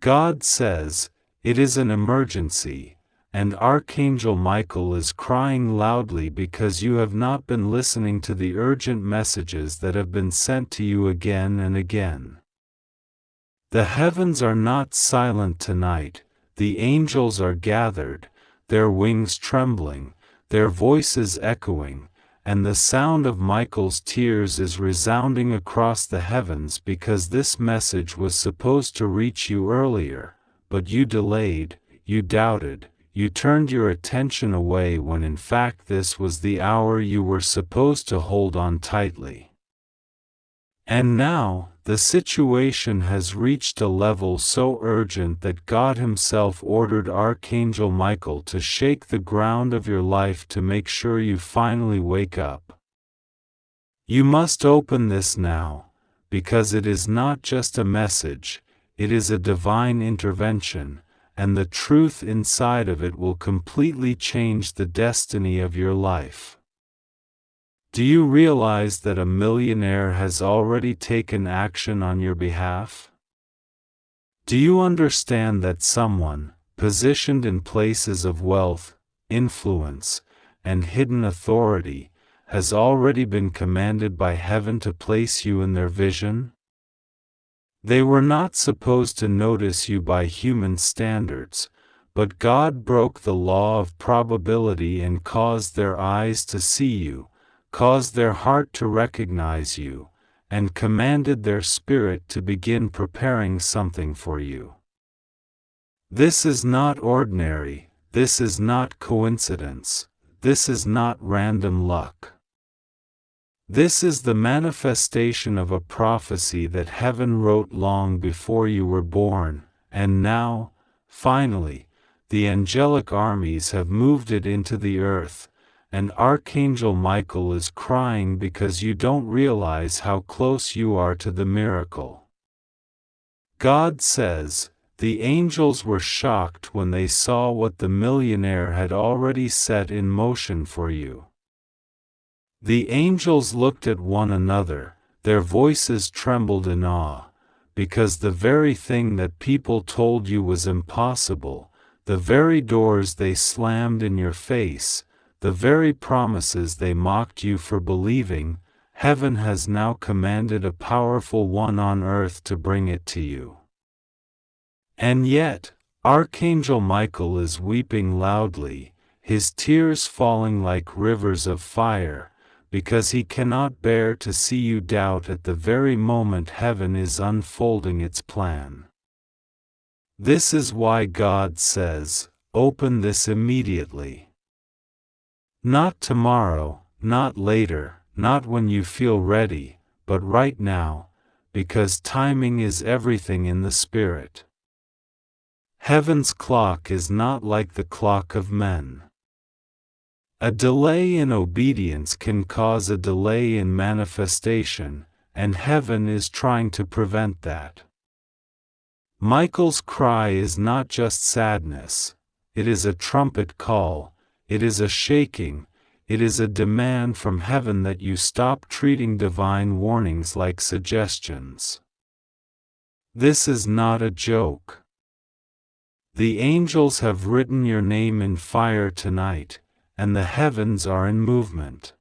God says, it is an emergency, and Archangel Michael is crying loudly because you have not been listening to the urgent messages that have been sent to you again and again. The heavens are not silent tonight, the angels are gathered, their wings trembling, their voices echoing, and the sound of Michael's tears is resounding across the heavens because this message was supposed to reach you earlier, but you delayed, you doubted, you turned your attention away when in fact this was the hour you were supposed to hold on tightly. And now, the situation has reached a level so urgent that God Himself ordered Archangel Michael to shake the ground of your life to make sure you finally wake up. You must open this now, because it is not just a message, it is a divine intervention, and the truth inside of it will completely change the destiny of your life. Do you realize that a millionaire has already taken action on your behalf? Do you understand that someone, positioned in places of wealth, influence, and hidden authority, has already been commanded by heaven to place you in their vision? They were not supposed to notice you by human standards, but God broke the law of probability and caused their eyes to see you, caused their heart to recognize you, and commanded their spirit to begin preparing something for you. This is not ordinary, this is not coincidence, this is not random luck. This is the manifestation of a prophecy that heaven wrote long before you were born, and now, finally, the angelic armies have moved it into the earth, and Archangel Michael is crying because you don't realize how close you are to the miracle. God says, the angels were shocked when they saw what the millionaire had already set in motion for you. The angels looked at one another, their voices trembled in awe, because the very thing that people told you was impossible, the very doors they slammed in your face, the very promises they mocked you for believing, heaven has now commanded a powerful one on earth to bring it to you. And yet, Archangel Michael is weeping loudly, his tears falling like rivers of fire, because he cannot bear to see you doubt at the very moment heaven is unfolding its plan. This is why God says, open this immediately. Not tomorrow, not later, not when you feel ready, but right now, because timing is everything in the Spirit. Heaven's clock is not like the clock of men. A delay in obedience can cause a delay in manifestation, and heaven is trying to prevent that. Michael's cry is not just sadness, it is a trumpet call. It is a shaking, it is a demand from heaven that you stop treating divine warnings like suggestions. This is not a joke. The angels have written your name in fire tonight, and the heavens are in movement.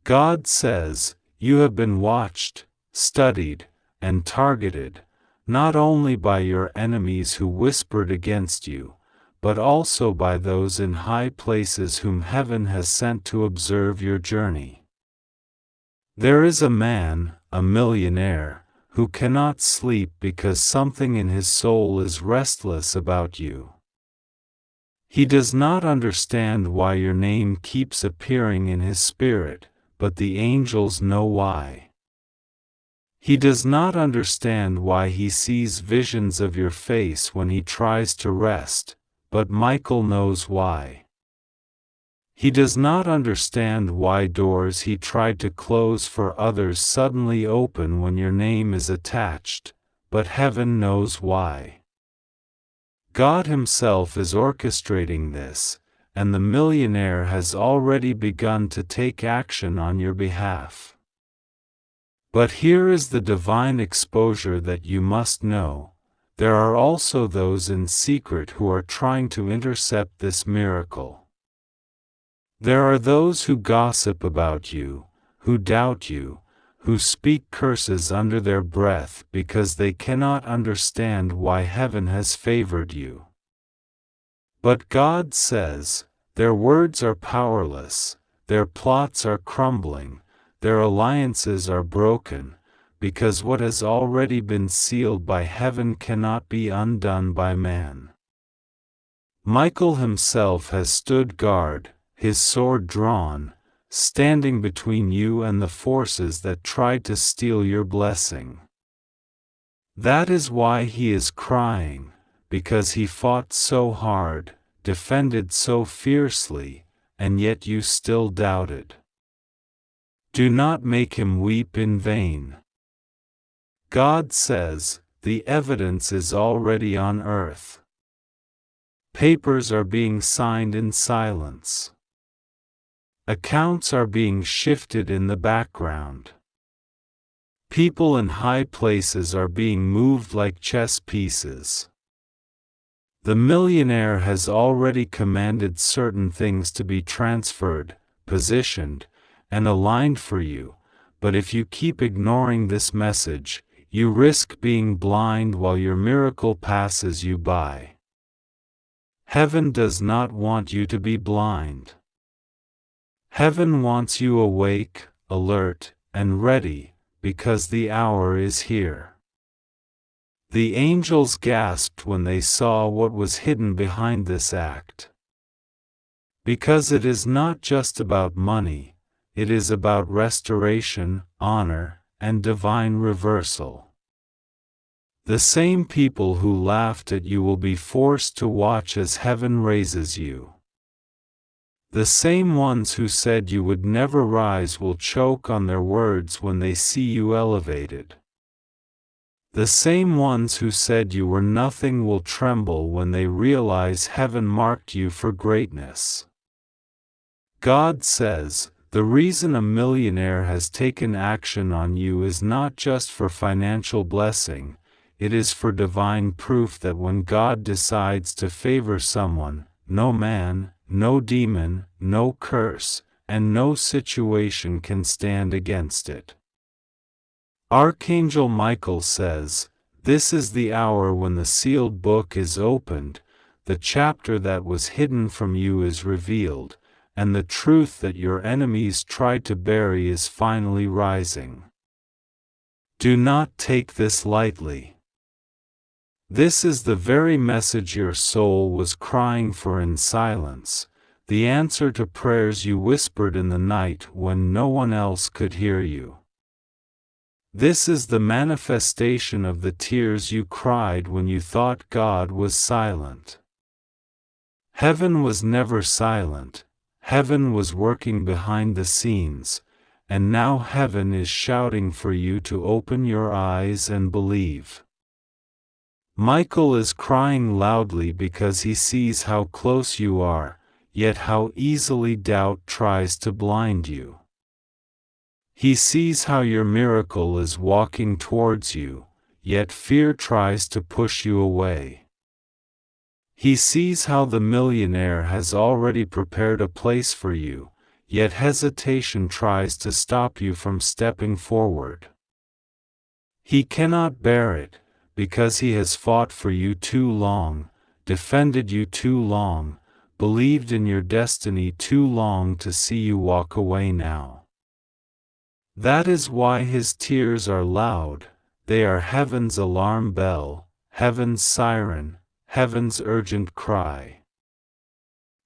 God says, you have been watched, studied, and targeted, not only by your enemies who whispered against you, but also by those in high places whom heaven has sent to observe your journey. There is a man, a millionaire, who cannot sleep because something in his soul is restless about you. He does not understand why your name keeps appearing in his spirit, but the angels know why. He does not understand why he sees visions of your face when he tries to rest, but Michael knows why. He does not understand why doors he tried to close for others suddenly open when your name is attached, but heaven knows why. God Himself is orchestrating this, and the millionaire has already begun to take action on your behalf. But here is the divine exposure that you must know. there are also those in secret who are trying to intercept this miracle. There are those who gossip about you, who doubt you, who speak curses under their breath because they cannot understand why heaven has favored you. But God says, their words are powerless, their plots are crumbling, their alliances are broken, because what has already been sealed by heaven cannot be undone by man. Michael himself has stood guard, his sword drawn, standing between you and the forces that tried to steal your blessing. That is why he is crying, because he fought so hard, defended so fiercely, and yet you still doubted. Do not make him weep in vain. God says, the evidence is already on earth. Papers are being signed in silence. Accounts are being shifted in the background. People in high places are being moved like chess pieces. The millionaire has already commanded certain things to be transferred, positioned, and aligned for you, but if you keep ignoring this message, you risk being blind while your miracle passes you by. Heaven does not want you to be blind. Heaven wants you awake, alert, and ready, because the hour is here. The angels gasped when they saw what was hidden behind this act. Because it is not just about money, it is about restoration, honor, and divine reversal. The same people who laughed at you will be forced to watch as heaven raises you. The same ones who said you would never rise will choke on their words when they see you elevated. The same ones who said you were nothing will tremble when they realize heaven marked you for greatness. God says, the reason a millionaire has taken action on you is not just for financial blessing, it is for divine proof that when God decides to favor someone, no man, no demon, no curse, and no situation can stand against it. Archangel Michael says, this is the hour when the sealed book is opened, the chapter that was hidden from you is revealed, and the truth that your enemies tried to bury is finally rising. Do not take this lightly. This is the very message your soul was crying for in silence, the answer to prayers you whispered in the night when no one else could hear you. This is the manifestation of the tears you cried when you thought God was silent. Heaven was never silent, heaven was working behind the scenes, and now heaven is shouting for you to open your eyes and believe. Michael is crying loudly because he sees how close you are, yet how easily doubt tries to blind you. He sees how your miracle is walking towards you, yet fear tries to push you away. He sees how the millionaire has already prepared a place for you, yet hesitation tries to stop you from stepping forward. He cannot bear it, because he has fought for you too long, defended you too long, believed in your destiny too long to see you walk away now. That is why his tears are loud, they are heaven's alarm bell, heaven's siren, heaven's urgent cry.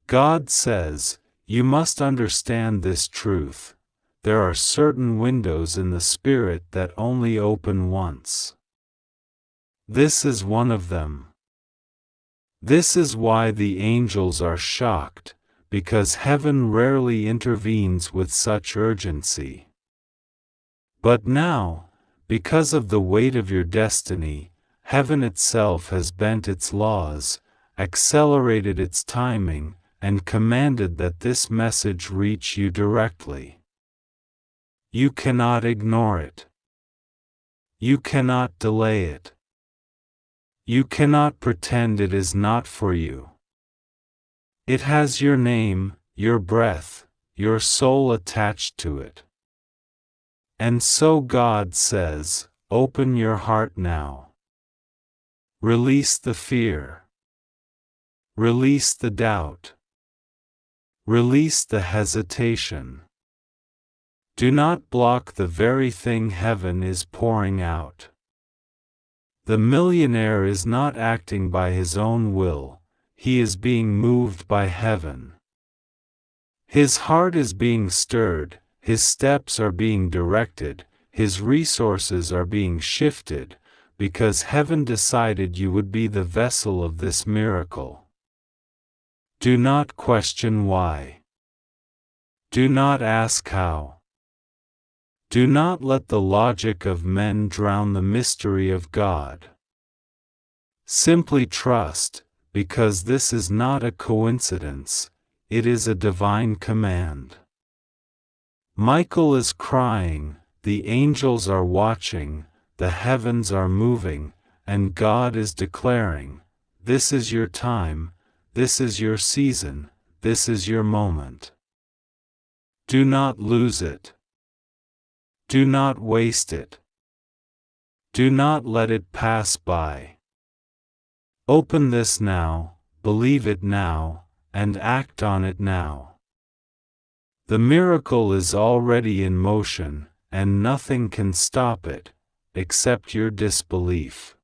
God says, you must understand this truth, there are certain windows in the Spirit that only open once. This is one of them. This is why the angels are shocked, because heaven rarely intervenes with such urgency. But now, because of the weight of your destiny, heaven itself has bent its laws, accelerated its timing, and commanded that this message reach you directly. You cannot ignore it. You cannot delay it. You cannot pretend it is not for you. It has your name, your breath, your soul attached to it. And so God says, open your heart now. Release the fear. Release the doubt. Release the hesitation. Do not block the very thing heaven is pouring out. The millionaire is not acting by his own will, he is being moved by heaven. His heart is being stirred, his steps are being directed, his resources are being shifted, because heaven decided you would be the vessel of this miracle. Do not question why. Do not ask how. Do not let the logic of men drown the mystery of God. Simply trust, because this is not a coincidence, it is a divine command. Michael is crying, the angels are watching, the heavens are moving, and God is declaring, this is your time, this is your season, this is your moment. Do not lose it. Do not waste it. Do not let it pass by. Open this now, believe it now, and act on it now. The miracle is already in motion, and nothing can stop it, except your disbelief.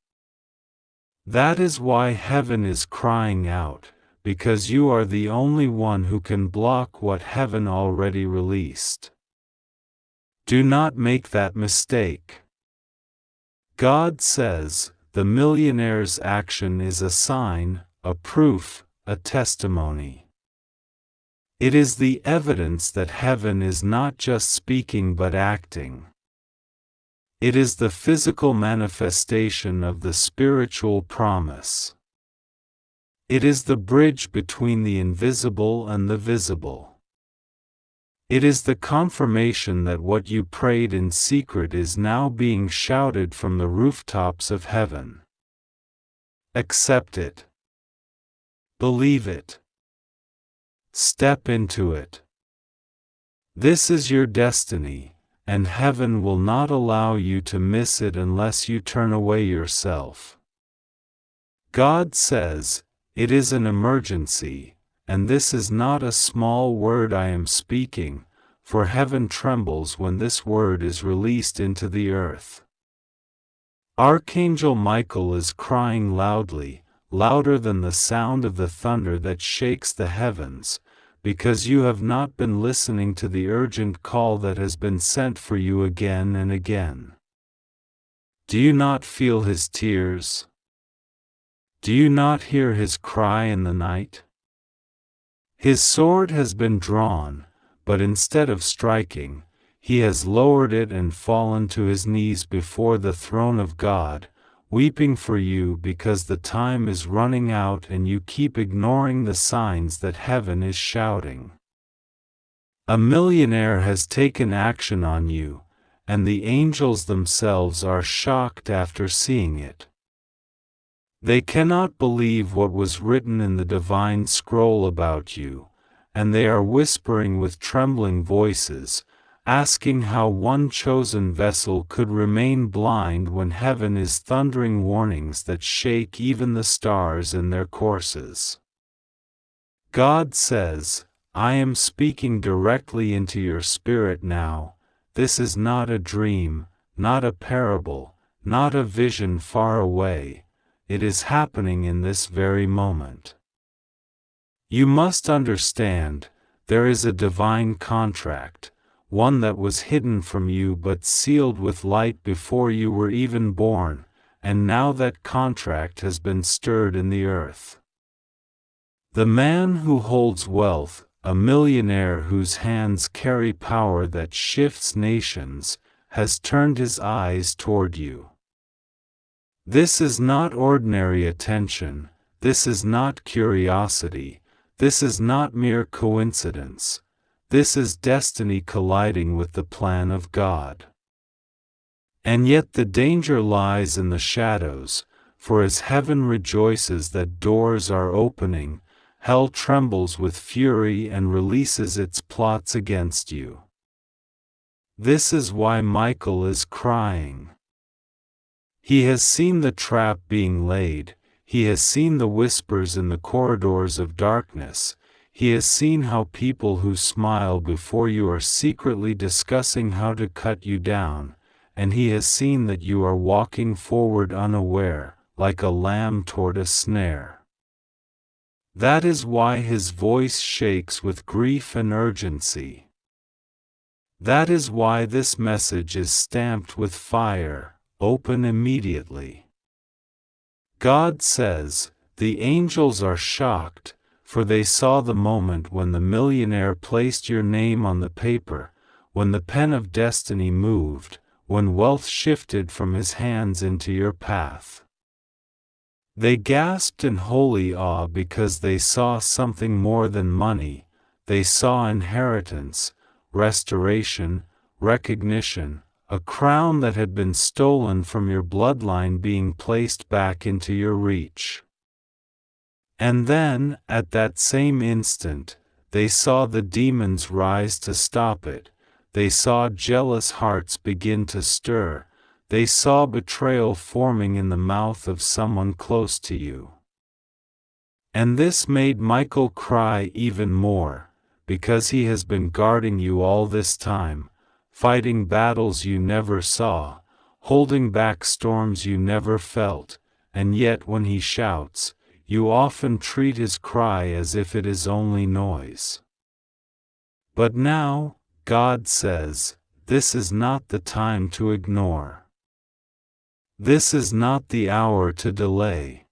That is why heaven is crying out, because you are the only one who can block what heaven already released. Do not make that mistake. God says, the millionaire's action is a sign, a proof, a testimony. It is the evidence that heaven is not just speaking but acting. It is the physical manifestation of the spiritual promise. It is the bridge between the invisible and the visible. It is the confirmation that what you prayed in secret is now being shouted from the rooftops of heaven. Accept it. Believe it. Step into it. This is your destiny, and heaven will not allow you to miss it unless you turn away yourself. God says, it is an emergency. And this is not a small word I am speaking, for heaven trembles when this word is released into the earth. Archangel Michael is crying loudly, louder than the sound of the thunder that shakes the heavens, because you have not been listening to the urgent call that has been sent for you again and again. Do you not feel his tears? Do you not hear his cry in the night? His sword has been drawn, but instead of striking, he has lowered it and fallen to his knees before the throne of God, weeping for you because the time is running out and you keep ignoring the signs that heaven is shouting. A millionaire has taken action on you, and the angels themselves are shocked after seeing it. They cannot believe what was written in the divine scroll about you, and they are whispering with trembling voices, asking how one chosen vessel could remain blind when heaven is thundering warnings that shake even the stars in their courses. God says, I am speaking directly into your spirit now. This is not a dream, not a parable, not a vision far away. It is happening in this very moment. You must understand, there is a divine contract, one that was hidden from you but sealed with light before you were even born, and now that contract has been stirred in the earth. The man who holds wealth, a millionaire whose hands carry power that shifts nations, has turned his eyes toward you. This is not ordinary attention, this is not curiosity, this is not mere coincidence, this is destiny colliding with the plan of God. And yet the danger lies in the shadows, for as heaven rejoices that doors are opening, hell trembles with fury and releases its plots against you. This is why Michael is crying. He has seen the trap being laid, he has seen the whispers in the corridors of darkness, he has seen how people who smile before you are secretly discussing how to cut you down, and he has seen that you are walking forward unaware, like a lamb toward a snare. That is why his voice shakes with grief and urgency. That is why this message is stamped with fire, open immediately. God says, the angels are shocked, for they saw the moment when the millionaire placed your name on the paper, when the pen of destiny moved, when wealth shifted from his hands into your path. They gasped in holy awe because they saw something more than money, they saw inheritance, restoration, recognition, a crown that had been stolen from your bloodline being placed back into your reach. And then, at that same instant, they saw the demons rise to stop it, they saw jealous hearts begin to stir, they saw betrayal forming in the mouth of someone close to you. And this made Michael cry even more, because he has been guarding you all this time, fighting battles you never saw, holding back storms you never felt, and yet when he shouts, you often treat his cry as if it is only noise. But now, God says, this is not the time to ignore. This is not the hour to delay.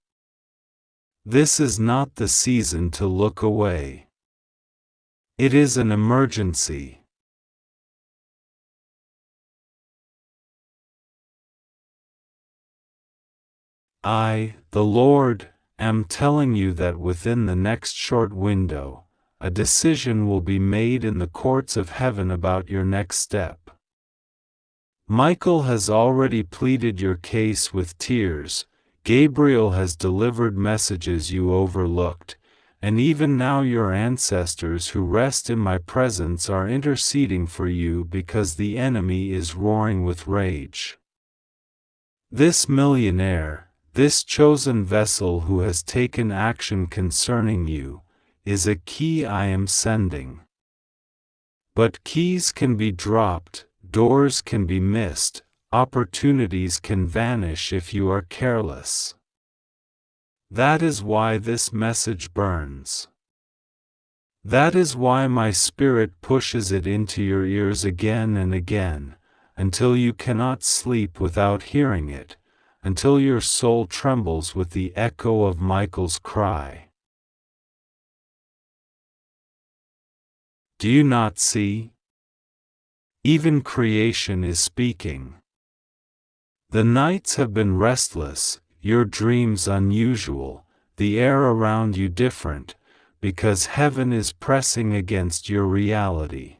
This is not the season to look away. It is an emergency. I, the Lord, am telling you that within the next short window, a decision will be made in the courts of heaven about your next step. Michael has already pleaded your case with tears, Gabriel has delivered messages you overlooked, and even now your ancestors who rest in my presence are interceding for you because the enemy is roaring with rage. This millionaire, this chosen vessel who has taken action concerning you, is a key I am sending. But keys can be dropped, doors can be missed, opportunities can vanish if you are careless. That is why this message burns. That is why my spirit pushes it into your ears again and again, until you cannot sleep without hearing it, until your soul trembles with the echo of Michael's cry. Do you not see? Even creation is speaking. The nights have been restless, your dreams unusual, the air around you different, because heaven is pressing against your reality.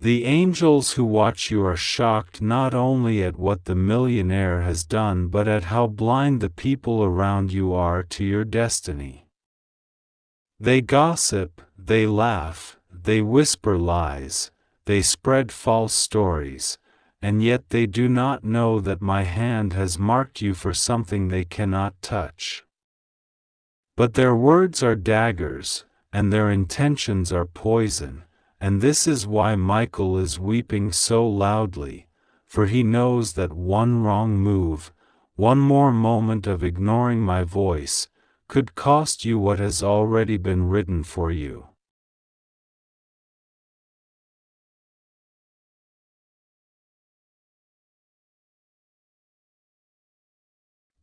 The angels who watch you are shocked not only at what the millionaire has done but at how blind the people around you are to your destiny. They gossip, they laugh, they whisper lies, they spread false stories, and yet they do not know that my hand has marked you for something they cannot touch. But their words are daggers, and their intentions are poison, and this is why Michael is weeping so loudly, for he knows that one wrong move, one more moment of ignoring my voice, could cost you what has already been written for you.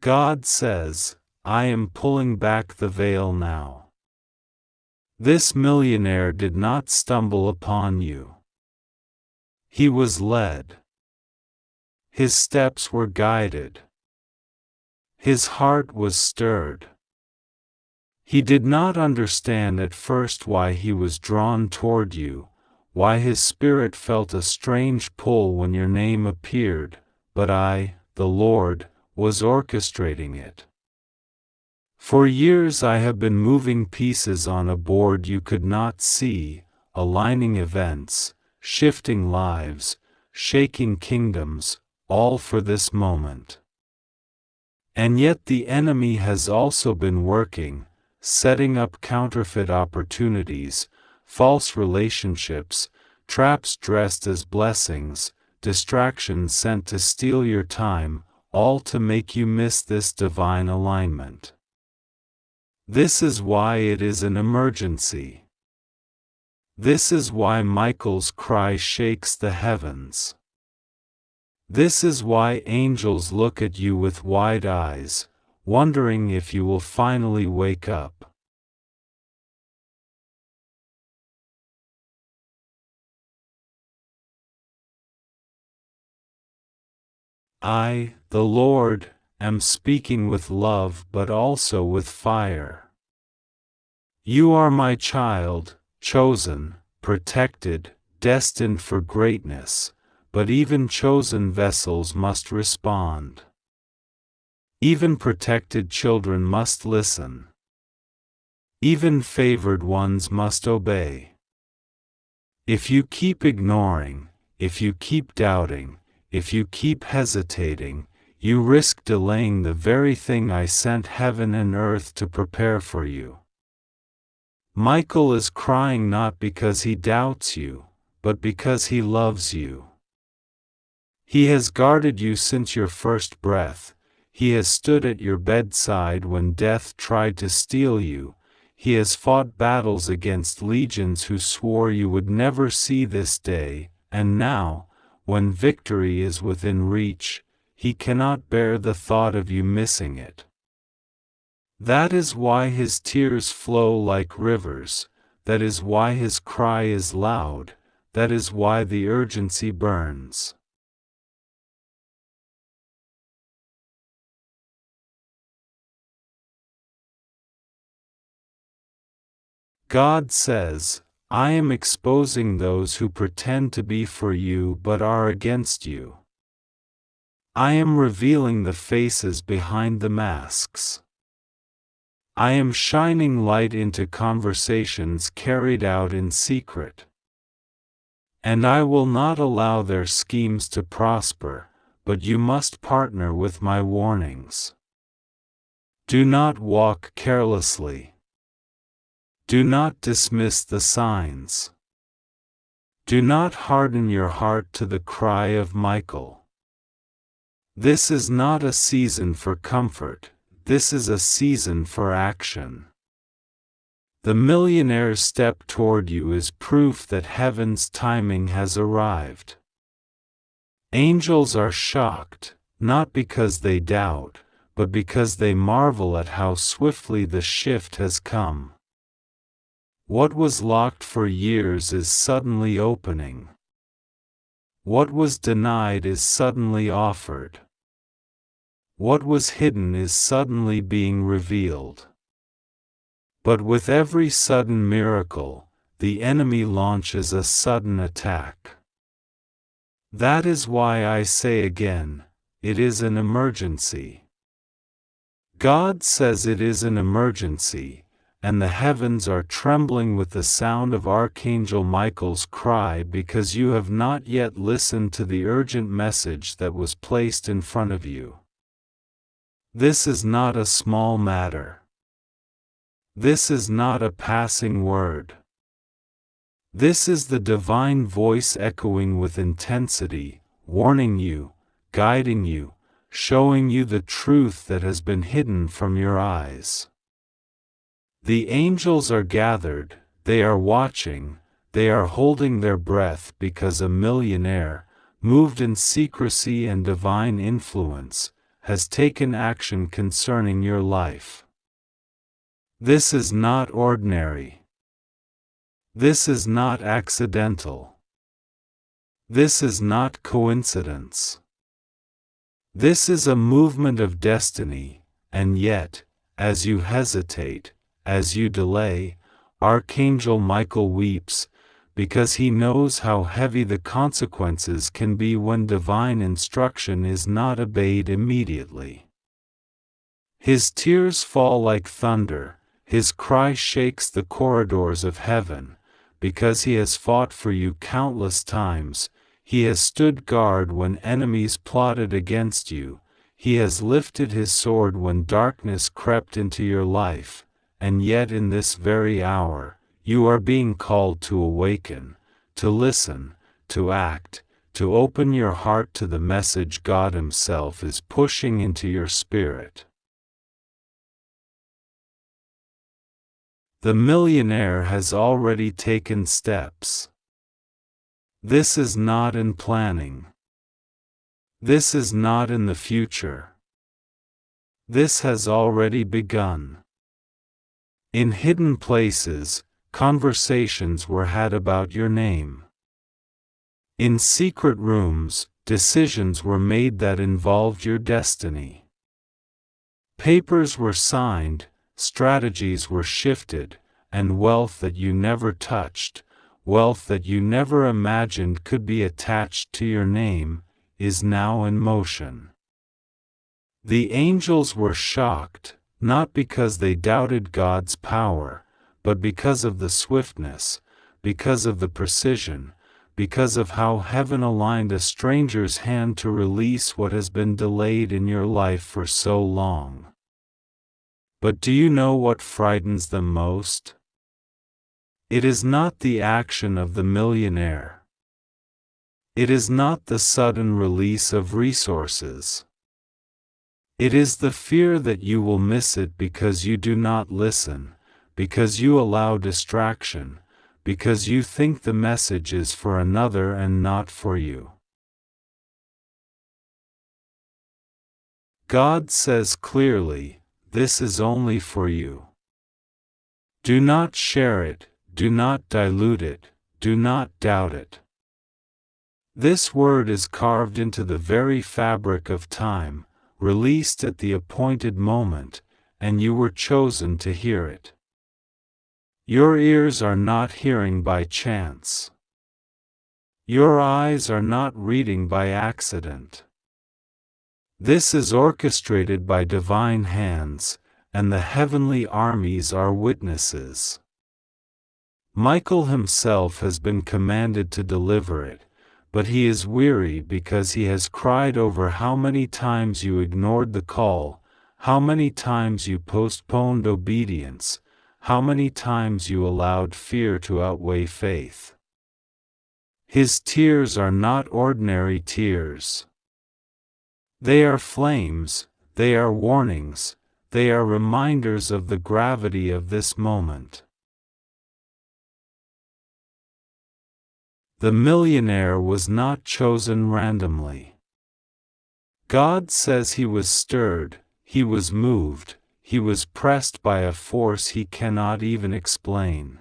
God says, I am pulling back the veil now. This millionaire did not stumble upon you. He was led. His steps were guided. His heart was stirred. He did not understand at first why he was drawn toward you, why his spirit felt a strange pull when your name appeared, but I, the Lord, was orchestrating it. For years I have been moving pieces on a board you could not see, aligning events, shifting lives, shaking kingdoms, all for this moment. And yet the enemy has also been working, setting up counterfeit opportunities, false relationships, traps dressed as blessings, distractions sent to steal your time, all to make you miss this divine alignment. This is why it is an emergency. This is why Michael's cry shakes the heavens. This is why angels look at you with wide eyes, wondering if you will finally wake up. I, the Lord, am speaking with love but also with fire. You are my child, chosen, protected, destined for greatness, but even chosen vessels must respond. Even protected children must listen. Even favored ones must obey. If you keep ignoring, if you keep doubting, if you keep hesitating, you risk delaying the very thing I sent heaven and earth to prepare for you. Michael is crying not because he doubts you, but because he loves you. He has guarded you since your first breath. He has stood at your bedside when death tried to steal you. He has fought battles against legions who swore you would never see this day, and now, when victory is within reach, he cannot bear the thought of you missing it. That is why his tears flow like rivers, that is why his cry is loud, that is why the urgency burns. God says, I am exposing those who pretend to be for you but are against you. I am revealing the faces behind the masks. I am shining light into conversations carried out in secret. And I will not allow their schemes to prosper, but you must partner with my warnings. Do not walk carelessly. Do not dismiss the signs. Do not harden your heart to the cry of Michael. This is not a season for comfort, this is a season for action. The millionaire's step toward you is proof that heaven's timing has arrived. Angels are shocked, not because they doubt, but because they marvel at how swiftly the shift has come. What was locked for years is suddenly opening. What was denied is suddenly offered. What was hidden is suddenly being revealed. But with every sudden miracle, the enemy launches a sudden attack. That is why I say again, it is an emergency. God says it is an emergency, and the heavens are trembling with the sound of Archangel Michael's cry because you have not yet listened to the urgent message that was placed in front of you. This is not a small matter. This is not a passing word. This is the divine voice echoing with intensity, warning you, guiding you, showing you the truth that has been hidden from your eyes. The angels are gathered, they are watching, they are holding their breath because a millionaire, moved in secrecy and divine influence, has taken action concerning your life. This is not ordinary. This is not accidental. This is not coincidence. This is a movement of destiny, and yet, as you hesitate, as you delay, Archangel Michael weeps, because he knows how heavy the consequences can be when divine instruction is not obeyed immediately. His tears fall like thunder, his cry shakes the corridors of heaven, because he has fought for you countless times, he has stood guard when enemies plotted against you, he has lifted his sword when darkness crept into your life, and yet in this very hour, you are being called to awaken, to listen, to act, to open your heart to the message God Himself is pushing into your spirit. The millionaire has already taken steps. This is not in planning. This is not in the future. This has already begun. In hidden places, conversations were had about your name. In secret rooms, decisions were made that involved your destiny. Papers were signed, strategies were shifted, and wealth that you never touched, wealth that you never imagined could be attached to your name, is now in motion. The angels were shocked, not because they doubted God's power, but because of the swiftness, because of the precision, because of how heaven aligned a stranger's hand to release what has been delayed in your life for so long. But do you know what frightens them most? It is not the action of the millionaire. It is not the sudden release of resources. It is the fear that you will miss it because you do not listen, because you allow distraction, because you think the message is for another and not for you. God says clearly, this is only for you. Do not share it, do not dilute it, do not doubt it. This word is carved into the very fabric of time, released at the appointed moment, and you were chosen to hear it. Your ears are not hearing by chance. Your eyes are not reading by accident. This is orchestrated by divine hands, and the heavenly armies are witnesses. Michael himself has been commanded to deliver it, but he is weary because he has cried over how many times you ignored the call, how many times you postponed obedience, how many times you allowed fear to outweigh faith. His tears are not ordinary tears. They are flames, they are warnings, they are reminders of the gravity of this moment. The millionaire was not chosen randomly. God says he was stirred, he was moved, he was pressed by a force he cannot even explain.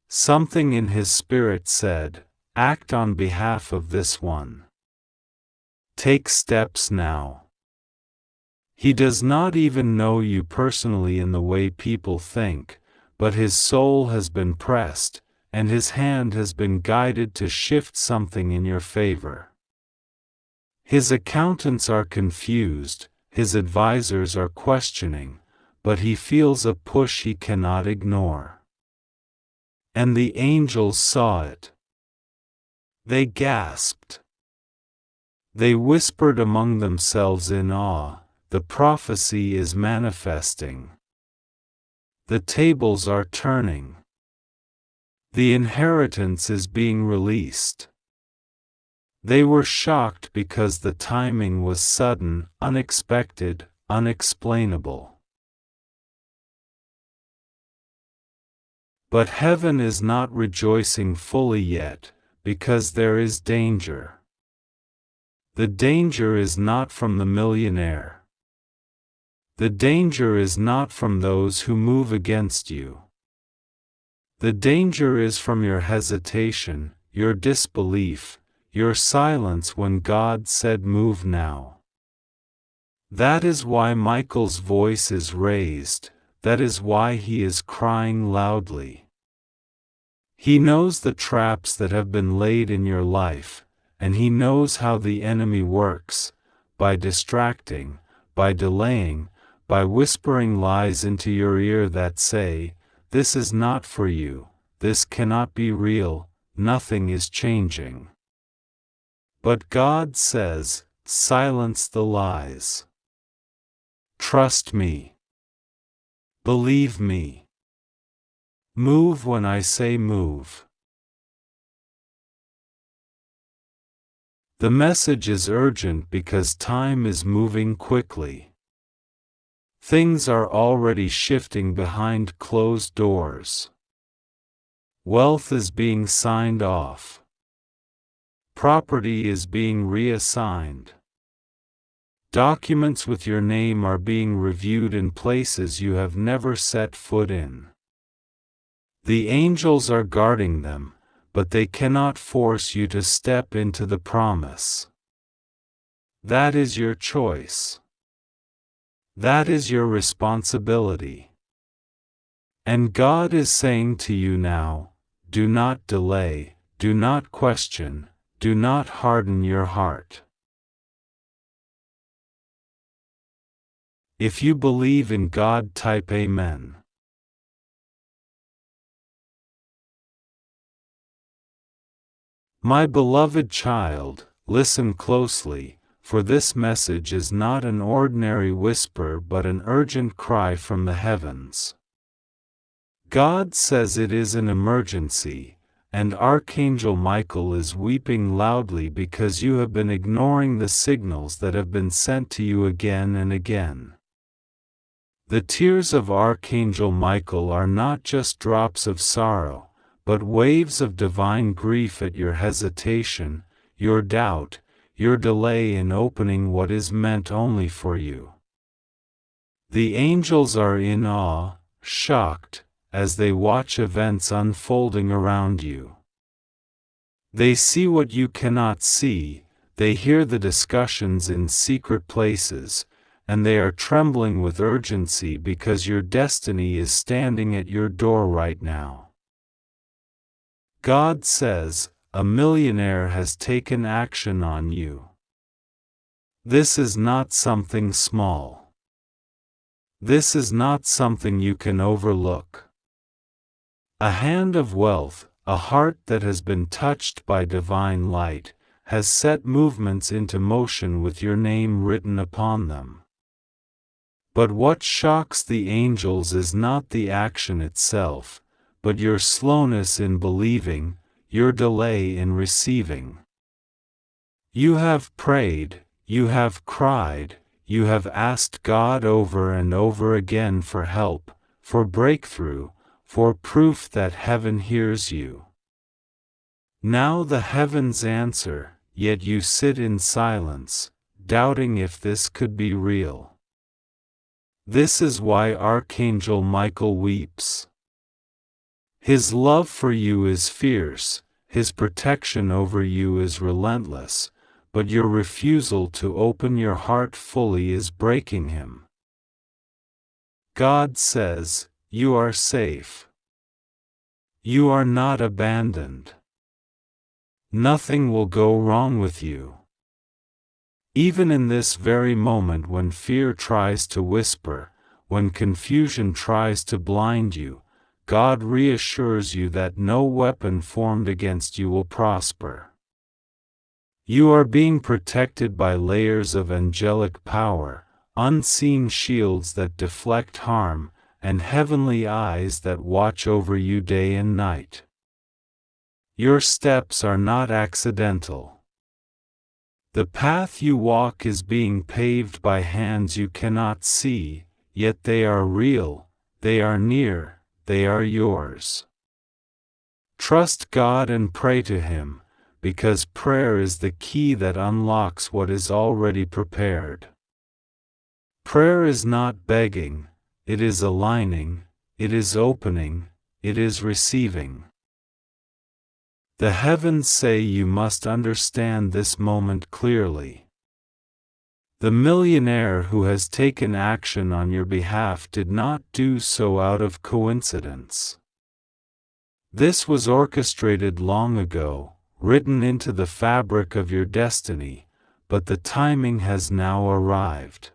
Something in his spirit said, act on behalf of this one. Take steps now. He does not even know you personally in the way people think, but his soul has been pressed, and his hand has been guided to shift something in your favor. His accountants are confused, his advisors are questioning, but he feels a push he cannot ignore. And the angels saw it. They gasped. They whispered among themselves in awe, the prophecy is manifesting. The tables are turning. The inheritance is being released. They were shocked because the timing was sudden, unexpected, unexplainable. But heaven is not rejoicing fully yet, because there is danger. The danger is not from the millionaire. The danger is not from those who move against you. The danger is from your hesitation, your disbelief, your silence when God said move now. That is why Michael's voice is raised, that is why he is crying loudly. He knows the traps that have been laid in your life, and he knows how the enemy works, by distracting, by delaying, by whispering lies into your ear that say, "This is not for you, this cannot be real, nothing is changing." But God says, silence the lies. Trust me. Believe me. Move when I say move. The message is urgent because time is moving quickly. Things are already shifting behind closed doors. Wealth is being signed off. Property is being reassigned. Documents with your name are being reviewed in places you have never set foot in. The angels are guarding them, but they cannot force you to step into the promise. That is your choice. That is your responsibility. And God is saying to you now, do not delay, do not question, do not harden your heart. If you believe in God, type Amen. My beloved child, listen closely, for this message is not an ordinary whisper but an urgent cry from the heavens. God says it is an emergency, and Archangel Michael is weeping loudly because you have been ignoring the signals that have been sent to you again and again. The tears of Archangel Michael are not just drops of sorrow, but waves of divine grief at your hesitation, your doubt, your delay in opening what is meant only for you. The angels are in awe, shocked, as they watch events unfolding around you. They see what you cannot see, they hear the discussions in secret places, and they are trembling with urgency because your destiny is standing at your door right now. God says, a millionaire has taken action on you. This is not something small. This is not something you can overlook. A hand of wealth, a heart that has been touched by divine light, has set movements into motion with your name written upon them. But what shocks the angels is not the action itself, but your slowness in believing, your delay in receiving. You have prayed, you have cried, you have asked God over and over again for help, for breakthrough, for proof that heaven hears you. Now the heavens answer, yet you sit in silence, doubting if this could be real. This is why Archangel Michael weeps. His love for you is fierce, his protection over you is relentless, but your refusal to open your heart fully is breaking him. God says, you are safe. You are not abandoned. Nothing will go wrong with you. Even in this very moment when fear tries to whisper, when confusion tries to blind you, God reassures you that no weapon formed against you will prosper. You are being protected by layers of angelic power, unseen shields that deflect harm, and heavenly eyes that watch over you day and night. Your steps are not accidental. The path you walk is being paved by hands you cannot see, yet they are real, they are near, they are yours. Trust God and pray to Him, because prayer is the key that unlocks what is already prepared. Prayer is not begging, it is aligning, it is opening, it is receiving. The heavens say you must understand this moment clearly. The millionaire who has taken action on your behalf did not do so out of coincidence. This was orchestrated long ago, written into the fabric of your destiny, but the timing has now arrived.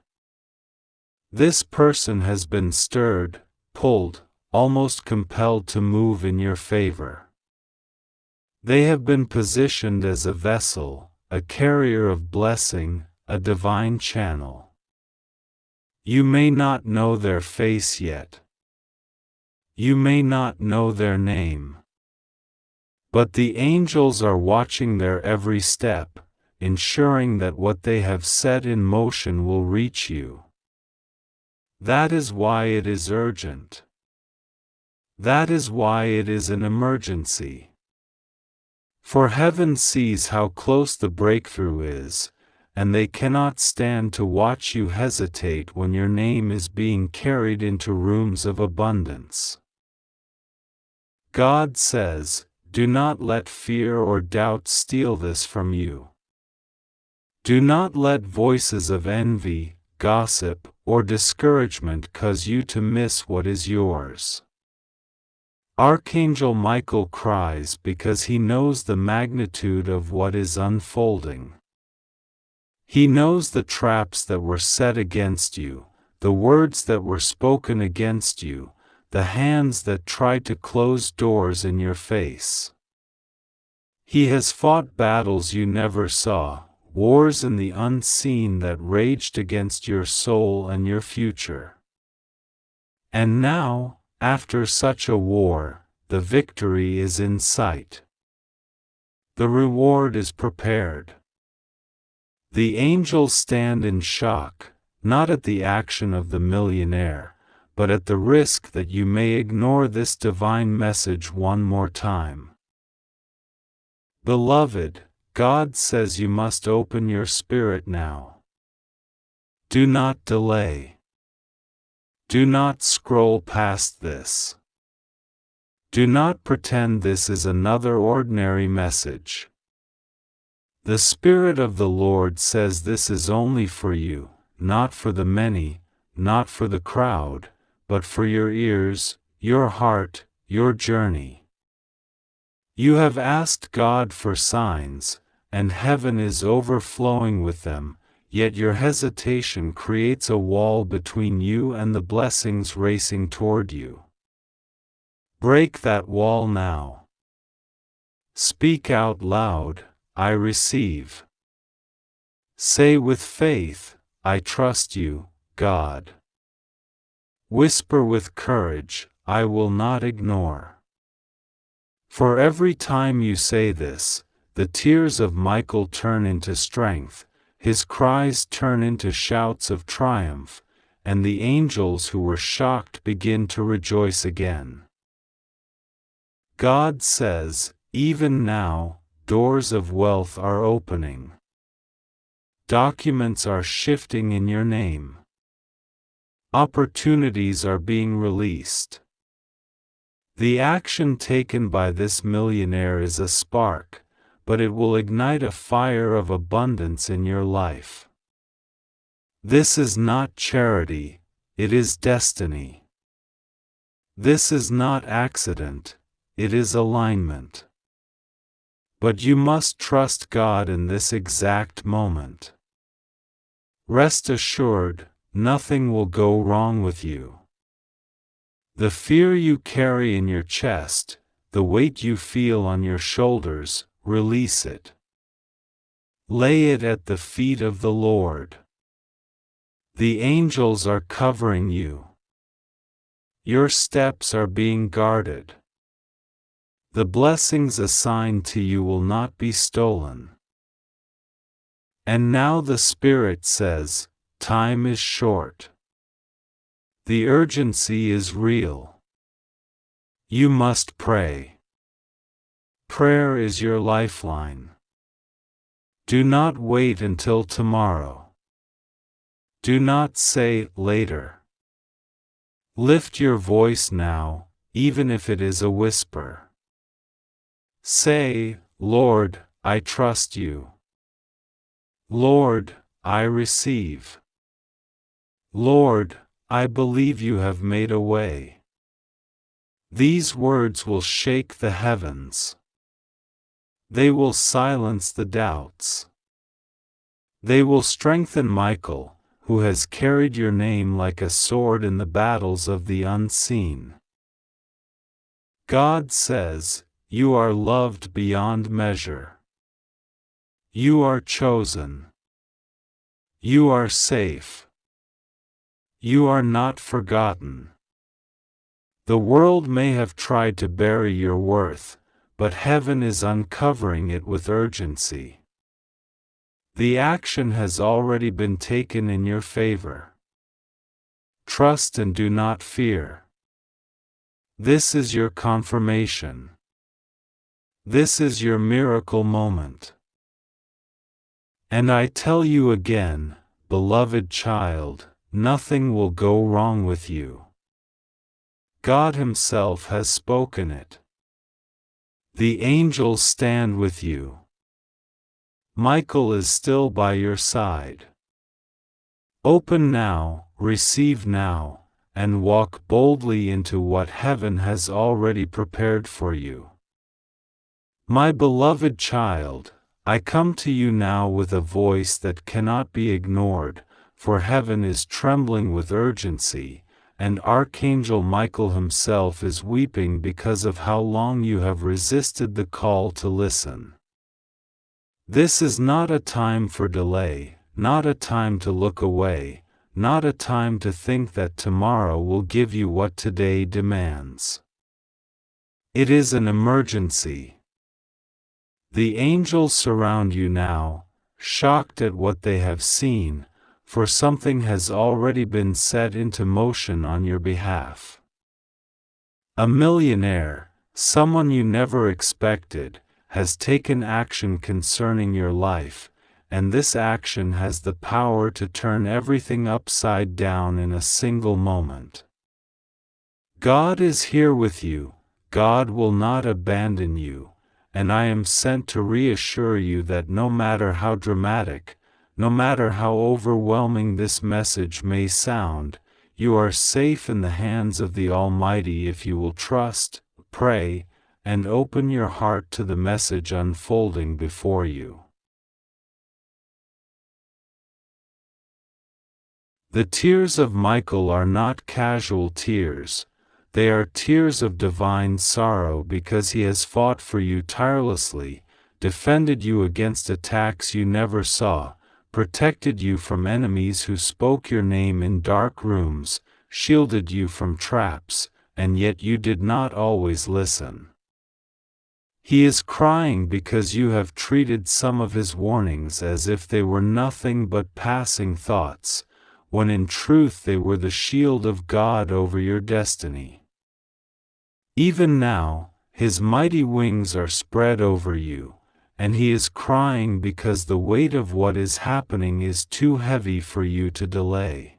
This person has been stirred, pulled, almost compelled to move in your favor. They have been positioned as a vessel, a carrier of blessing, a divine channel. You may not know their face yet. You may not know their name. But the angels are watching their every step, ensuring that what they have set in motion will reach you. That is why it is urgent. That is why it is an emergency. For heaven sees how close the breakthrough is, and they cannot stand to watch you hesitate when your name is being carried into rooms of abundance. God says, do not let fear or doubt steal this from you. Do not let voices of envy, gossip, or discouragement cause you to miss what is yours. Archangel Michael cries because he knows the magnitude of what is unfolding. He knows the traps that were set against you, the words that were spoken against you, the hands that tried to close doors in your face. He has fought battles you never saw, wars in the unseen that raged against your soul and your future. And now, after such a war, the victory is in sight. The reward is prepared. The angels stand in shock, not at the action of the millionaire, but at the risk that you may ignore this divine message one more time. Beloved, God says you must open your spirit now. Do not delay. Do not scroll past this. Do not pretend this is another ordinary message. The Spirit of the Lord says this is only for you, not for the many, not for the crowd, but for your ears, your heart, your journey. You have asked God for signs, and heaven is overflowing with them, yet your hesitation creates a wall between you and the blessings racing toward you. Break that wall now. Speak out loud, I receive. Say with faith, I trust you, God. Whisper with courage, I will not ignore. For every time you say this, the tears of Michael turn into strength, his cries turn into shouts of triumph, and the angels who were shocked begin to rejoice again. God says, even now, doors of wealth are opening. Documents are shifting in your name. Opportunities are being released. The action taken by this millionaire is a spark, but it will ignite a fire of abundance in your life. This is not charity, it is destiny. This is not accident, it is alignment. But you must trust God in this exact moment. Rest assured, nothing will go wrong with you. The fear you carry in your chest, the weight you feel on your shoulders, release it. Lay it at the feet of the Lord. The angels are covering you. Your steps are being guarded. The blessings assigned to you will not be stolen. And now the Spirit says, time is short. The urgency is real. You must pray. Prayer is your lifeline. Do not wait until tomorrow. Do not say later. Lift your voice now, even if it is a whisper. Say, Lord, I trust you. Lord, I receive. Lord, I believe you have made a way. These words will shake the heavens. They will silence the doubts. They will strengthen Michael, who has carried your name like a sword in the battles of the unseen. God says, you are loved beyond measure. You are chosen. You are safe. You are not forgotten. The world may have tried to bury your worth, but heaven is uncovering it with urgency. The action has already been taken in your favor. Trust and do not fear. This is your confirmation. This is your miracle moment. And I tell you again, beloved child, nothing will go wrong with you. God Himself has spoken it. The angels stand with you. Michael is still by your side. Open now, receive now, and walk boldly into what heaven has already prepared for you. My beloved child, I come to you now with a voice that cannot be ignored, for heaven is trembling with urgency, and Archangel Michael himself is weeping because of how long you have resisted the call to listen. This is not a time for delay, not a time to look away, not a time to think that tomorrow will give you what today demands. It is an emergency. The angels surround you now, shocked at what they have seen, for something has already been set into motion on your behalf. A millionaire, someone you never expected, has taken action concerning your life, and this action has the power to turn everything upside down in a single moment. God is here with you, God will not abandon you, and I am sent to reassure you that no matter how dramatic, no matter how overwhelming this message may sound, you are safe in the hands of the Almighty if you will trust, pray, and open your heart to the message unfolding before you. The tears of Michael are not casual tears, they are tears of divine sorrow because he has fought for you tirelessly, defended you against attacks you never saw, protected you from enemies who spoke your name in dark rooms, shielded you from traps, and yet you did not always listen. He is crying because you have treated some of his warnings as if they were nothing but passing thoughts, when in truth they were the shield of God over your destiny. Even now, his mighty wings are spread over you, and he is crying because the weight of what is happening is too heavy for you to delay.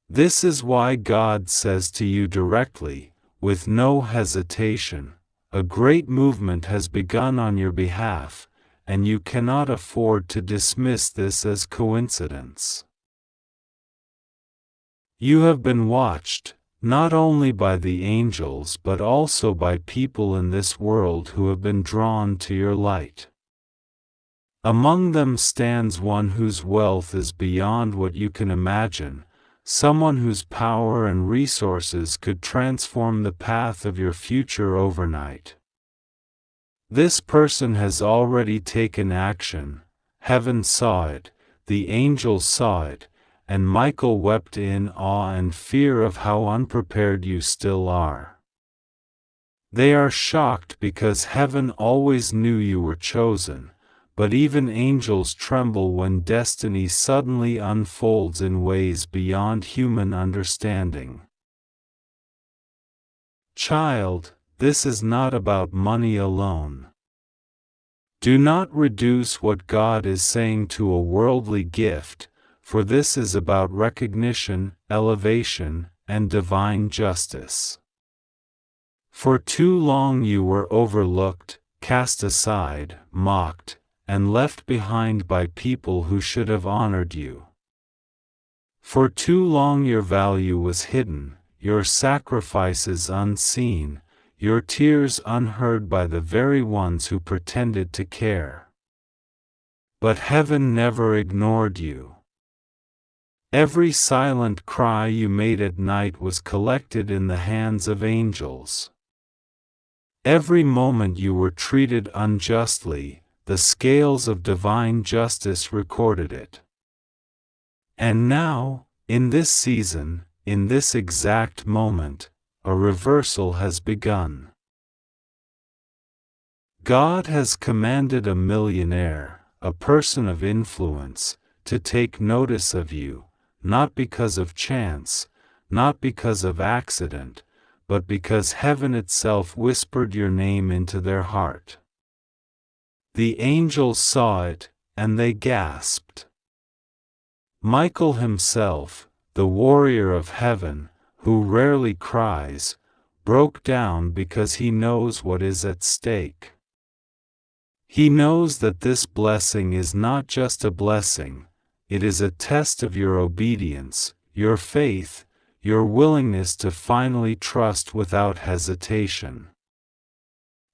This is why God says to you directly, with no hesitation, a great movement has begun on your behalf, and you cannot afford to dismiss this as coincidence. You have been watched, not only by the angels but also by people in this world who have been drawn to your light. Among them stands one whose wealth is beyond what you can imagine, someone whose power and resources could transform the path of your future overnight. This person has already taken action, heaven saw it, the angels saw it, and Michael wept in awe and fear of how unprepared you still are. They are shocked because heaven always knew you were chosen, but even angels tremble when destiny suddenly unfolds in ways beyond human understanding. Child, this is not about money alone. Do not reduce what God is saying to a worldly gift, for this is about recognition, elevation, and divine justice. For too long you were overlooked, cast aside, mocked, and left behind by people who should have honored you. For too long your value was hidden, your sacrifices unseen, your tears unheard by the very ones who pretended to care. But heaven never ignored you. Every silent cry you made at night was collected in the hands of angels. Every moment you were treated unjustly, the scales of divine justice recorded it. And now, in this season, in this exact moment, a reversal has begun. God has commanded a millionaire, a person of influence, to take notice of you, not because of chance, not because of accident, but because heaven itself whispered your name into their heart. The angels saw it, and they gasped. Michael himself, the warrior of heaven, who rarely cries, broke down because he knows what is at stake. He knows that this blessing is not just a blessing, it is a test of your obedience, your faith, your willingness to finally trust without hesitation.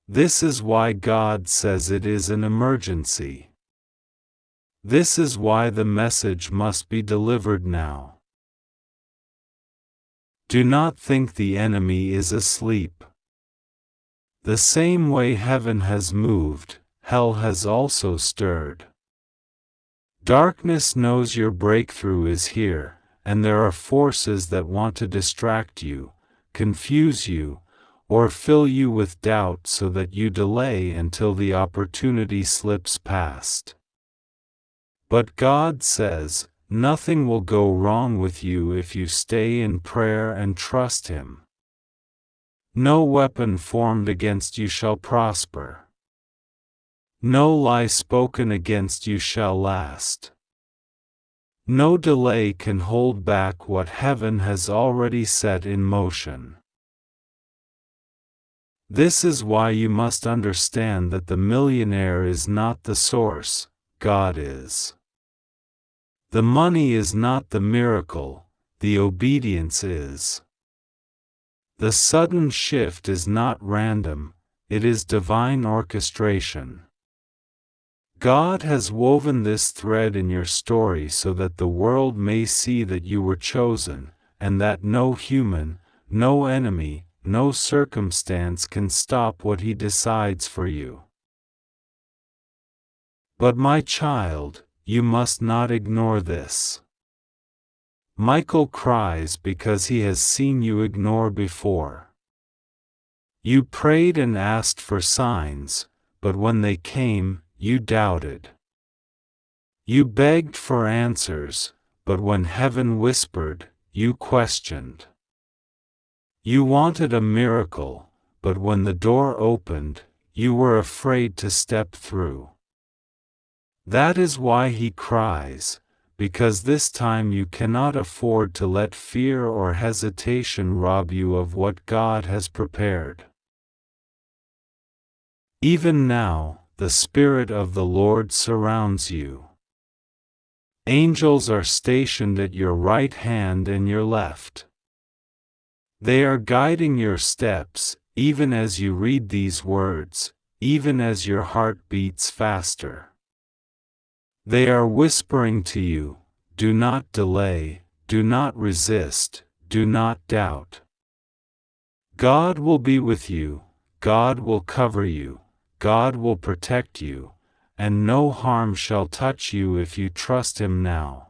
This is why God says it is an emergency. This is why the message must be delivered now. Do not think the enemy is asleep. The same way heaven has moved, hell has also stirred. Darkness knows your breakthrough is here, and there are forces that want to distract you, confuse you, or fill you with doubt so that you delay until the opportunity slips past. But God says, nothing will go wrong with you if you stay in prayer and trust Him. No weapon formed against you shall prosper. No lie spoken against you shall last. No delay can hold back what heaven has already set in motion. This is why you must understand that the millionaire is not the source, God is. The money is not the miracle, the obedience is. The sudden shift is not random, it is divine orchestration. God has woven this thread in your story so that the world may see that you were chosen, and that no human, no enemy, no circumstance can stop what He decides for you. But my child, you must not ignore this. Michael cries because he has seen you ignore before. You prayed and asked for signs, but when they came, you doubted. You begged for answers, but when heaven whispered, you questioned. You wanted a miracle, but when the door opened, you were afraid to step through. That is why He cries, because this time you cannot afford to let fear or hesitation rob you of what God has prepared. Even now, the Spirit of the Lord surrounds you. Angels are stationed at your right hand and your left. They are guiding your steps, even as you read these words, even as your heart beats faster. They are whispering to you, do not delay, do not resist, do not doubt. God will be with you, God will cover you, God will protect you, and no harm shall touch you if you trust Him now.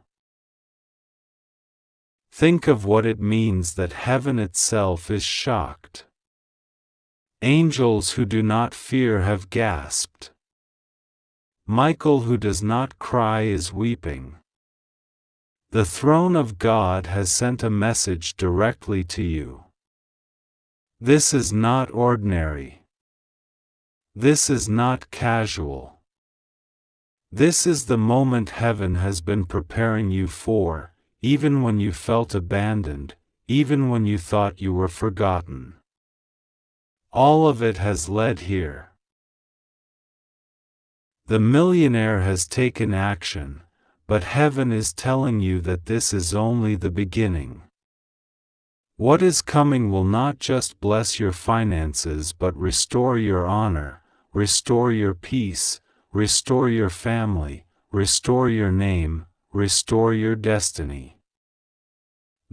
Think of what it means that heaven itself is shocked. Angels who do not fear have gasped. Michael who does not cry is weeping. The throne of God has sent a message directly to you. This is not ordinary. This is not casual. This is the moment heaven has been preparing you for, even when you felt abandoned, even when you thought you were forgotten. All of it has led here. The millionaire has taken action, but heaven is telling you that this is only the beginning. What is coming will not just bless your finances but restore your honor, restore your peace, restore your family, restore your name, restore your destiny.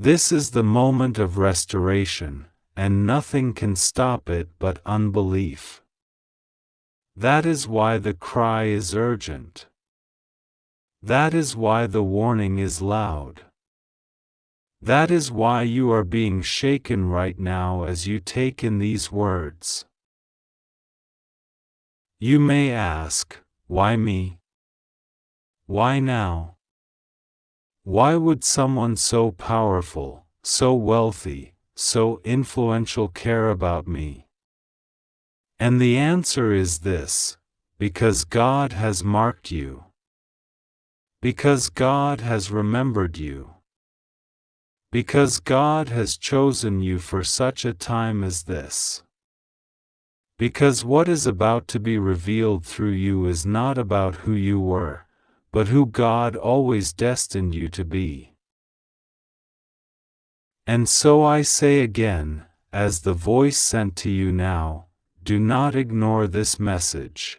This is the moment of restoration, and nothing can stop it but unbelief. That is why the cry is urgent. That is why the warning is loud. That is why you are being shaken right now as you take in these words. You may ask, why me? Why now? Why would someone so powerful, so wealthy, so influential care about me? And the answer is this: because God has marked you. Because God has remembered you. Because God has chosen you for such a time as this. Because what is about to be revealed through you is not about who you were, but who God always destined you to be. And so I say again, as the voice sent to you now, do not ignore this message.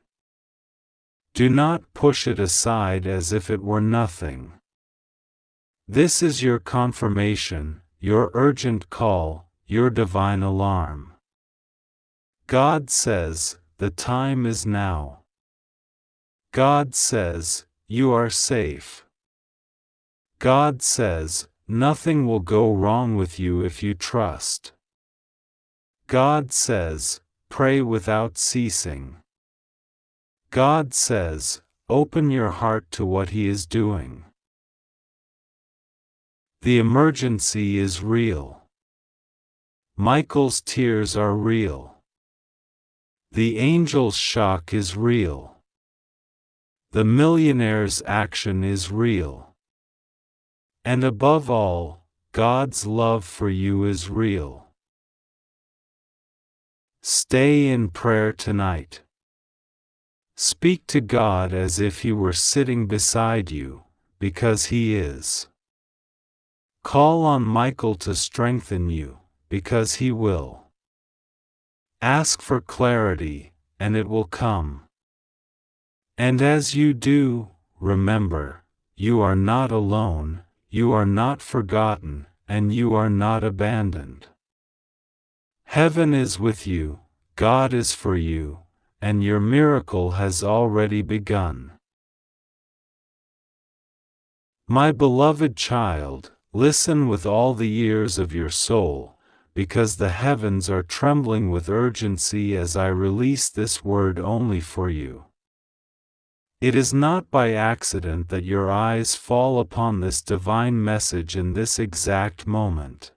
Do not push it aside as if it were nothing. This is your confirmation, your urgent call, your divine alarm. God says, the time is now. God says, you are safe. God says, nothing will go wrong with you if you trust. God says, pray without ceasing. God says, open your heart to what He is doing. The emergency is real. Michael's tears are real. The angel's shock is real. The millionaire's action is real. And above all, God's love for you is real. Stay in prayer tonight. Speak to God as if He were sitting beside you, because He is. Call on Michael to strengthen you, because He will. Ask for clarity, and it will come. And as you do, remember, you are not alone, you are not forgotten, and you are not abandoned. Heaven is with you, God is for you, and your miracle has already begun. My beloved child, listen with all the ears of your soul, because the heavens are trembling with urgency as I release this word only for you. It is not by accident that your eyes fall upon this divine message in this exact moment.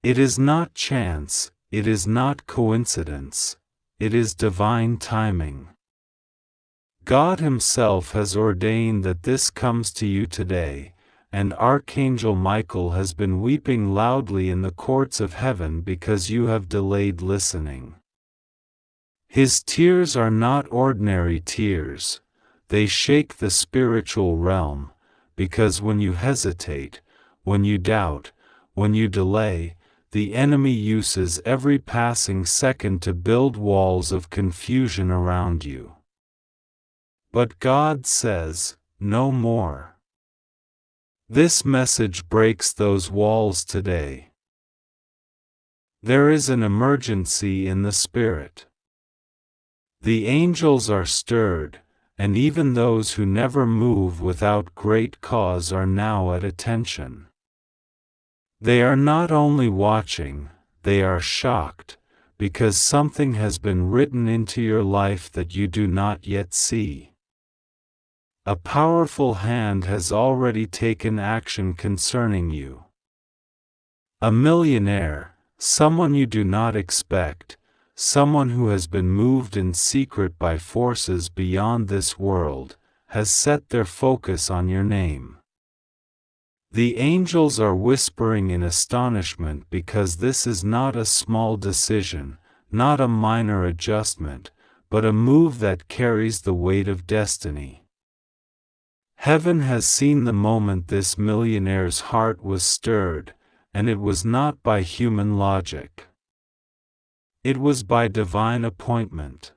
It is not chance, it is not coincidence, it is divine timing. God Himself has ordained that this comes to you today, and Archangel Michael has been weeping loudly in the courts of heaven because you have delayed listening. His tears are not ordinary tears, they shake the spiritual realm, because when you hesitate, when you doubt, when you delay, the enemy uses every passing second to build walls of confusion around you. But God says, no more. This message breaks those walls today. There is an emergency in the Spirit. The angels are stirred, and even those who never move without great cause are now at attention. They are not only watching, they are shocked, because something has been written into your life that you do not yet see. A powerful hand has already taken action concerning you. A millionaire, someone you do not expect, someone who has been moved in secret by forces beyond this world, has set their focus on your name. The angels are whispering in astonishment because this is not a small decision, not a minor adjustment, but a move that carries the weight of destiny. Heaven has seen the moment this millionaire's heart was stirred, and it was not by human logic. It was by divine appointment.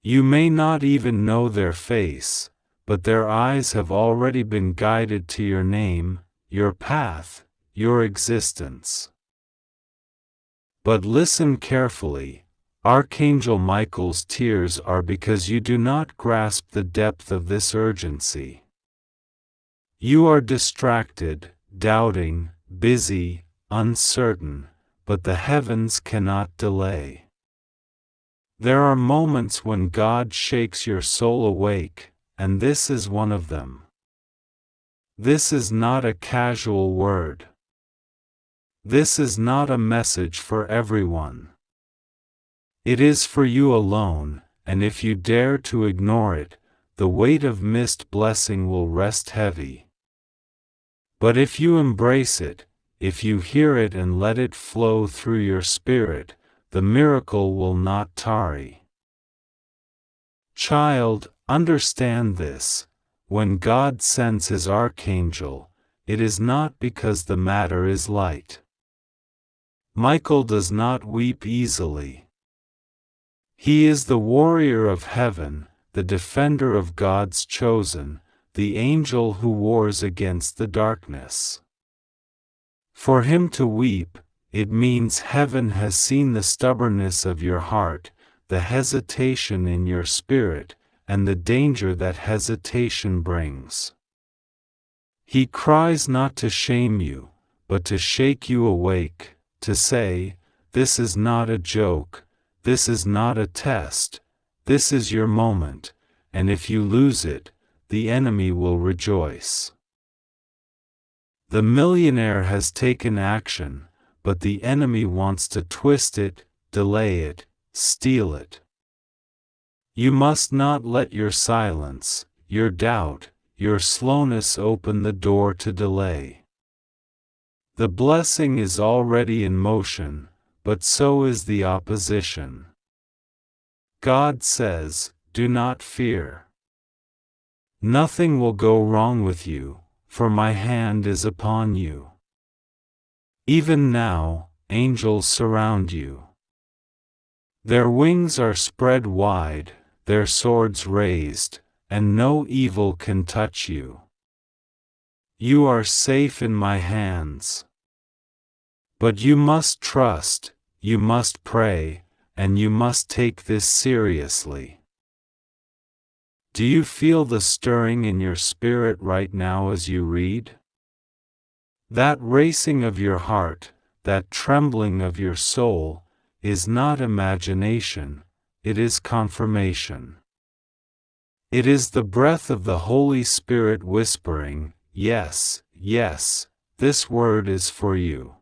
You may not even know their face, but their eyes have already been guided to your name, your path, your existence. But listen carefully. Archangel Michael's tears are because you do not grasp the depth of this urgency. You are distracted, doubting, busy, uncertain, but the heavens cannot delay. There are moments when God shakes your soul awake, and this is one of them. This is not a casual word. This is not a message for everyone. It is for you alone, and if you dare to ignore it, the weight of missed blessing will rest heavy. But if you embrace it, if you hear it and let it flow through your spirit, the miracle will not tarry. Child, understand this. When God sends His archangel, it is not because the matter is light. Michael does not weep easily. He is the warrior of heaven, the defender of God's chosen, the angel who wars against the darkness. For him to weep, it means heaven has seen the stubbornness of your heart, the hesitation in your spirit, and the danger that hesitation brings. He cries not to shame you, but to shake you awake, to say, this is not a joke, this is not a test, this is your moment, and if you lose it, the enemy will rejoice. The millionaire has taken action, but the enemy wants to twist it, delay it, steal it. You must not let your silence, your doubt, your slowness open the door to delay. The blessing is already in motion, but so is the opposition. God says, do not fear. Nothing will go wrong with you, for my hand is upon you. Even now, angels surround you. Their wings are spread wide, their swords raised, and no evil can touch you. You are safe in my hands. But you must trust, you must pray, and you must take this seriously. Do you feel the stirring in your spirit right now as you read? That racing of your heart, that trembling of your soul, is not imagination, it is confirmation. It is the breath of the Holy Spirit whispering, yes, yes, this word is for you.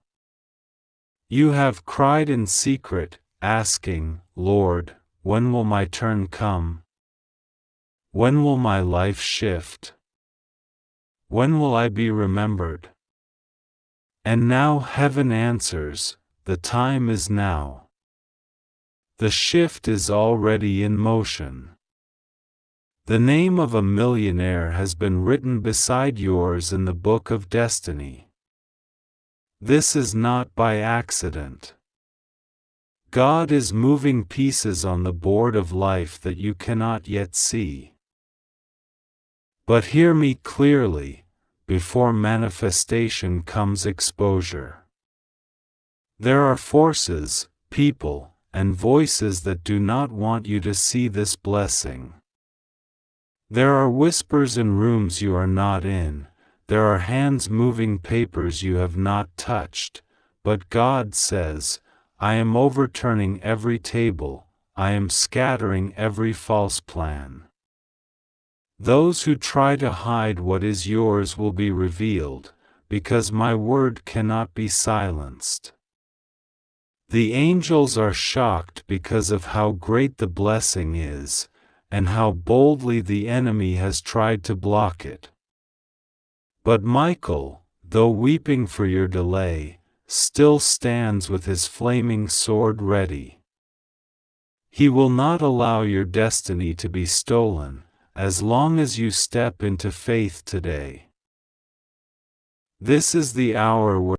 You have cried in secret, asking, Lord, when will my turn come? When will my life shift? When will I be remembered? And now heaven answers, the time is now. The shift is already in motion. The name of a millionaire has been written beside yours in the book of destiny. This is not by accident. God is moving pieces on the board of life that you cannot yet see. But hear me clearly, before manifestation comes exposure. There are forces, people, and voices that do not want you to see this blessing. There are whispers in rooms you are not in, there are hands moving papers you have not touched, but God says, I am overturning every table, I am scattering every false plan. Those who try to hide what is yours will be revealed, because my word cannot be silenced. The angels are shocked because of how great the blessing is, and how boldly the enemy has tried to block it. But Michael, though weeping for your delay, still stands with his flaming sword ready. He will not allow your destiny to be stolen, as long as you step into faith today. This is the hour where